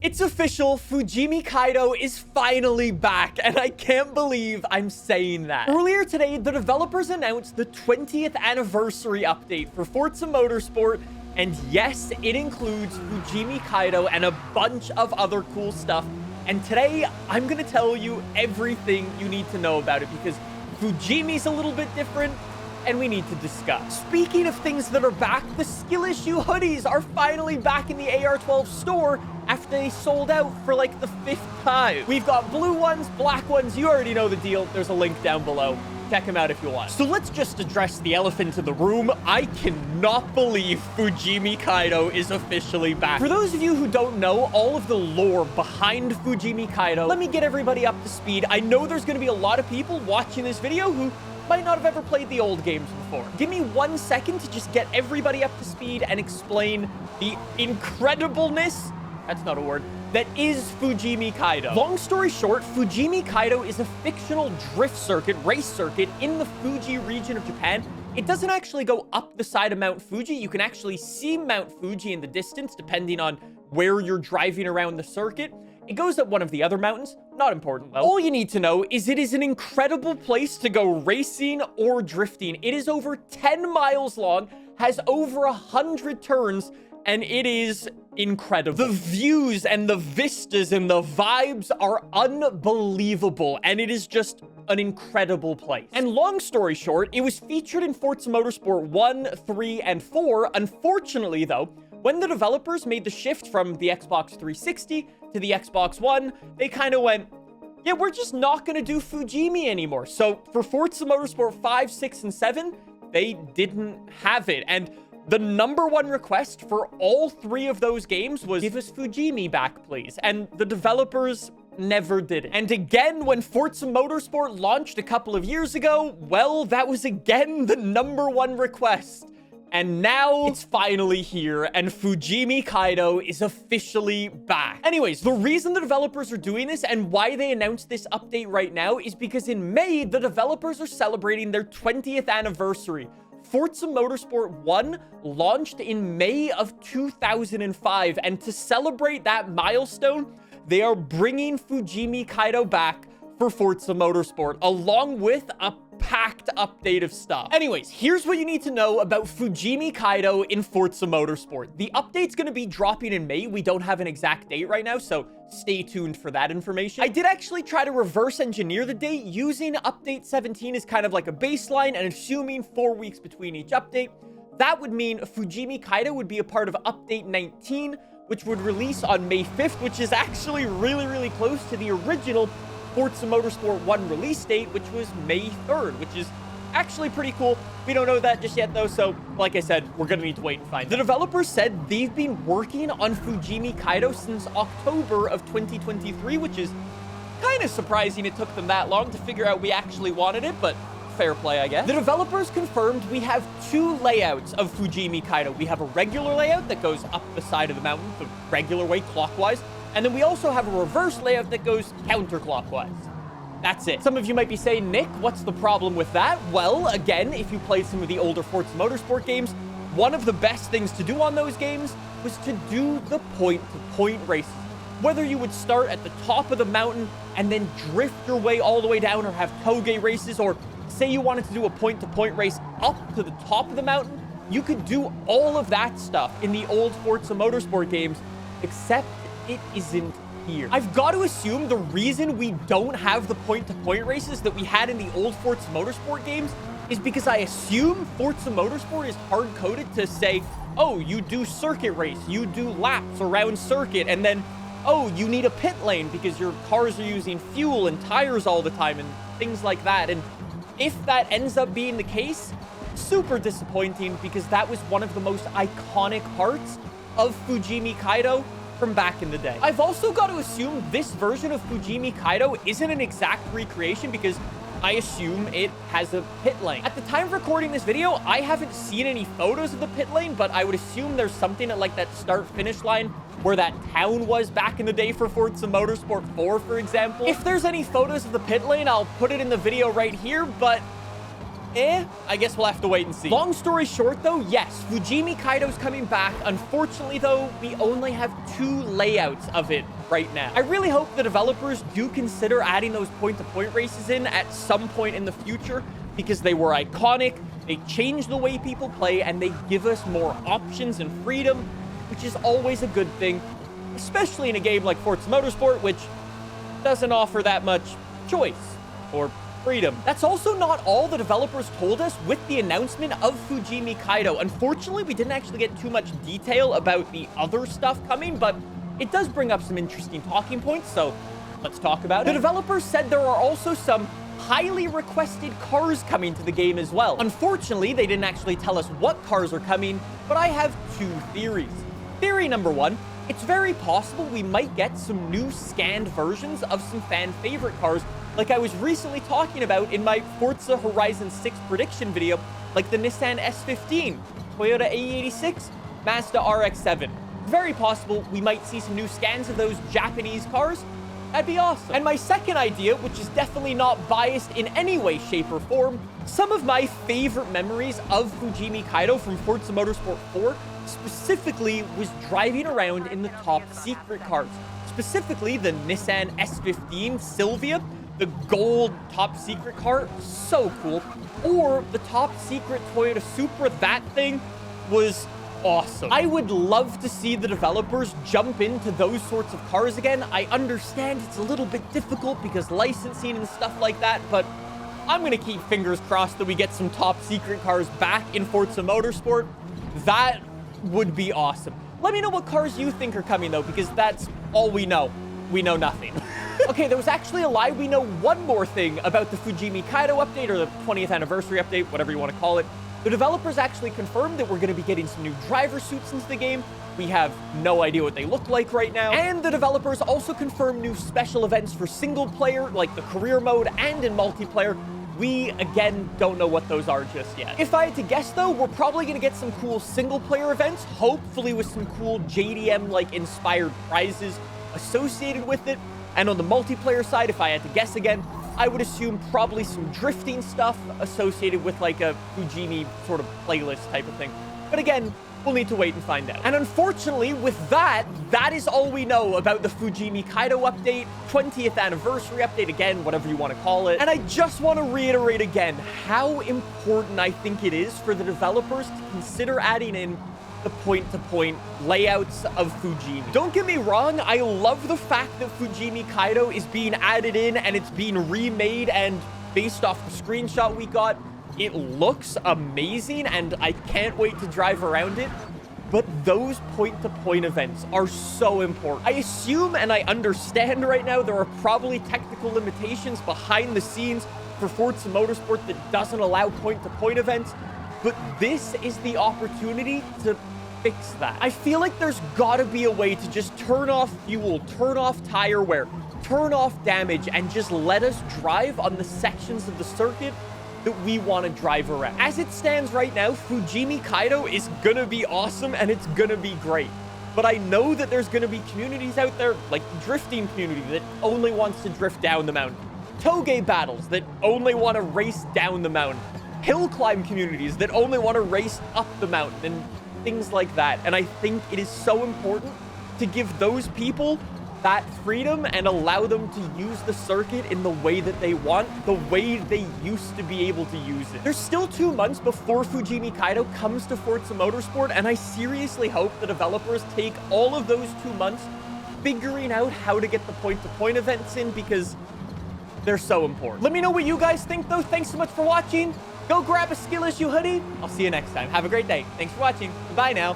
It's official, Fujimi Kaido is finally back, and I can't believe I'm saying that. Earlier today, the developers announced the 20th anniversary update for Forza Motorsport, and yes, it includes Fujimi Kaido and a bunch of other cool stuff. And today, I'm gonna tell you everything you need to know about it, because Fujimi's a little bit different, and we need to discuss. Speaking of things that are back, the skill issue hoodies are finally back in the AR12 store after they sold out for like the 5th time. We've got blue ones, black ones, you already know the deal. There's a link down below. Check them out if you want. So let's just address the elephant in the room. I cannot believe Fujimi Kaido is officially back. For those of you who don't know all of the lore behind Fujimi Kaido, let me get everybody up to speed. I know there's gonna be a lot of people watching this video who might not have ever played the old games before. Give me 1 second to just get everybody up to speed and explain the incredibleness, that's not a word, that is Fujimi Kaido. Long story short, Fujimi Kaido is a fictional drift circuit, race circuit in the Fuji region of Japan. It doesn't actually go up the side of Mount Fuji. You can actually see Mount Fuji in the distance depending on where you're driving around the circuit. It goes up one of the other mountains. Not important, though. All you need to know is it is an incredible place to go racing or drifting. It is over 10 miles long, has over 100 turns, and it is incredible. The views and the vistas and the vibes are unbelievable, and it is just an incredible place. And long story short, it was featured in Forza Motorsport 1, 3, and 4. Unfortunately, though, when the developers made the shift from the Xbox 360 to the Xbox One, they kind of went, yeah, we're just not going to do Fujimi anymore. So for Forza Motorsport 5, 6, and 7, they didn't have it. And the #1 request for all 3 of those games was, give us Fujimi back, please. And the developers never did it. And again, when Forza Motorsport launched a couple of years ago, well, that was again the #1 request. And now it's finally here, and Fujimi Kaido is officially back. Anyways, the reason the developers are doing this and why they announced this update right now is because in May, the developers are celebrating their 20th anniversary. Forza Motorsport 1 launched in May of 2005, and to celebrate that milestone, they are bringing Fujimi Kaido back for Forza Motorsport, along with a packed update of stuff. Anyways, here's what you need to know about Fujimi Kaido in Forza Motorsport. The update's going to be dropping in May. We don't have an exact date right now, so stay tuned for that information. I did actually try to reverse engineer the date using update 17 as kind of like a baseline and assuming 4 weeks between each update. That would mean Fujimi Kaido would be a part of update 19, which would release on May 5th, which is actually really close to the original Forza Motorsport 1 release date, which was May 3rd, which is actually pretty cool. We don't know that just yet, though, so like I said, we're gonna need to wait and find out. The developers said they've been working on Fujimi Kaido since October of 2023, which is kind of surprising it took them that long to figure out we actually wanted it, but fair play, I guess. The developers confirmed we have 2 layouts of Fujimi Kaido. We have a regular layout that goes up the side of the mountain the regular way, clockwise, and then we also have a reverse layout that goes counterclockwise. That's it. Some of you might be saying, Nick, what's the problem with that? Well, again, if you played some of the older Forza Motorsport games, one of the best things to do on those games was to do the point-to-point races. Whether you would start at the top of the mountain and then drift your way all the way down, or have toge races, or say you wanted to do a point-to-point race up to the top of the mountain, you could do all of that stuff in the old Forza Motorsport games, except it isn't here. I've got to assume the reason we don't have the point-to-point races that we had in the old Forza Motorsport games is because I assume Forza Motorsport is hard-coded to say, oh, you do circuit race, you do laps around circuit, and then, oh, you need a pit lane because your cars are using fuel and tires all the time and things like that. And if that ends up being the case, super disappointing, because that was one of the most iconic parts of Fujimi Kaido from back in the day. I've also got to assume this version of Fujimi Kaido isn't an exact recreation, because I assume it has a pit lane. At the time of recording this video, I haven't seen any photos of the pit lane, but I would assume there's something at like that start-finish line where that town was back in the day for Forza Motorsport 4, for example. If there's any photos of the pit lane, I'll put it in the video right here, but I guess we'll have to wait and see. Long story short, though, yes, Fujimi Kaido's coming back. Unfortunately, though, we only have 2 layouts of it right now. I really hope the developers do consider adding those point-to-point races in at some point in the future, because they were iconic, they change the way people play, and they give us more options and freedom, which is always a good thing, especially in a game like Forza Motorsport, which doesn't offer that much choice or freedom. That's also not all the developers told us with the announcement of Fujimi Kaido. Unfortunately, we didn't actually get too much detail about the other stuff coming, but it does bring up some interesting talking points, so let's talk about it. The developers said there are also some highly requested cars coming to the game as well. Unfortunately, they didn't actually tell us what cars are coming, but I have 2 theories. Theory number 1, it's very possible we might get some new scanned versions of some fan favorite cars, like I was recently talking about in my Forza Horizon 6 prediction video, like the Nissan S15, Toyota AE86, Mazda RX-7. Very possible we might see some new scans of those Japanese cars. That'd be awesome. And my second idea, which is definitely not biased in any way, shape, or form, some of my favorite memories of Fujimi Kaido from Forza Motorsport 4 specifically was driving around in the top secret cars. Specifically, the Nissan S15 Silvia, the gold top secret car, so cool. Or the top secret Toyota Supra, that thing was awesome. I would love to see the developers jump into those sorts of cars again. I understand it's a little bit difficult because licensing and stuff like that, but I'm gonna keep fingers crossed that we get some top secret cars back in Forza Motorsport. That would be awesome. Let me know what cars you think are coming, though, because that's all we know. We know nothing. Okay, there was actually a lie. We know one more thing about the Fujimi Kaido update, or the 20th anniversary update, whatever you want to call it. The developers actually confirmed that we're going to be getting some new driver suits into the game. We have no idea what they look like right now. And the developers also confirmed new special events for single player, like the career mode, and in multiplayer. We, again, don't know what those are just yet. If I had to guess, though, we're probably going to get some cool single-player events, hopefully with some cool JDM-like inspired prizes associated with it. And on the multiplayer side, if I had to guess again, I would assume probably some drifting stuff associated with like a Fujimi sort of playlist type of thing. But again, we'll need to wait and find out. And unfortunately, with that, that is all we know about the Fujimi Kaido update, 20th anniversary update, again, whatever you want to call it. And I just want to reiterate again how important I think it is for the developers to consider adding in the point-to-point layouts of Fujimi. Don't get me wrong, I love the fact that Fujimi Kaido is being added in and it's being remade, and based off the screenshot we got, it looks amazing and I can't wait to drive around it. But those point-to-point events are so important. I assume and I understand right now there are probably technical limitations behind the scenes for Forza Motorsport that doesn't allow point-to-point events, but this is the opportunity to fix that. I feel like there's gotta be a way to just turn off fuel, turn off tire wear, turn off damage, and just let us drive on the sections of the circuit that we want to drive around. As it stands right now, Fujimi Kaido is gonna be awesome and it's gonna be great. But I know that there's gonna be communities out there, like the drifting community, that only wants to drift down the mountain. Toge battles that only want to race down the mountain. Hill climb communities that only want to race up the mountain and things like that. And I think it is so important to give those people that freedom and allow them to use the circuit in the way that they want, the way they used to be able to use it. There's still 2 months before Fujimi Kaido comes to Forza Motorsport, and I seriously hope the developers take all of those 2 months figuring out how to get the point-to-point events in, because they're so important. Let me know what you guys think, though. Thanks so much for watching. Go grab a Skill Issue hoodie. I'll see you next time. Have a great day. Thanks for watching. Bye now.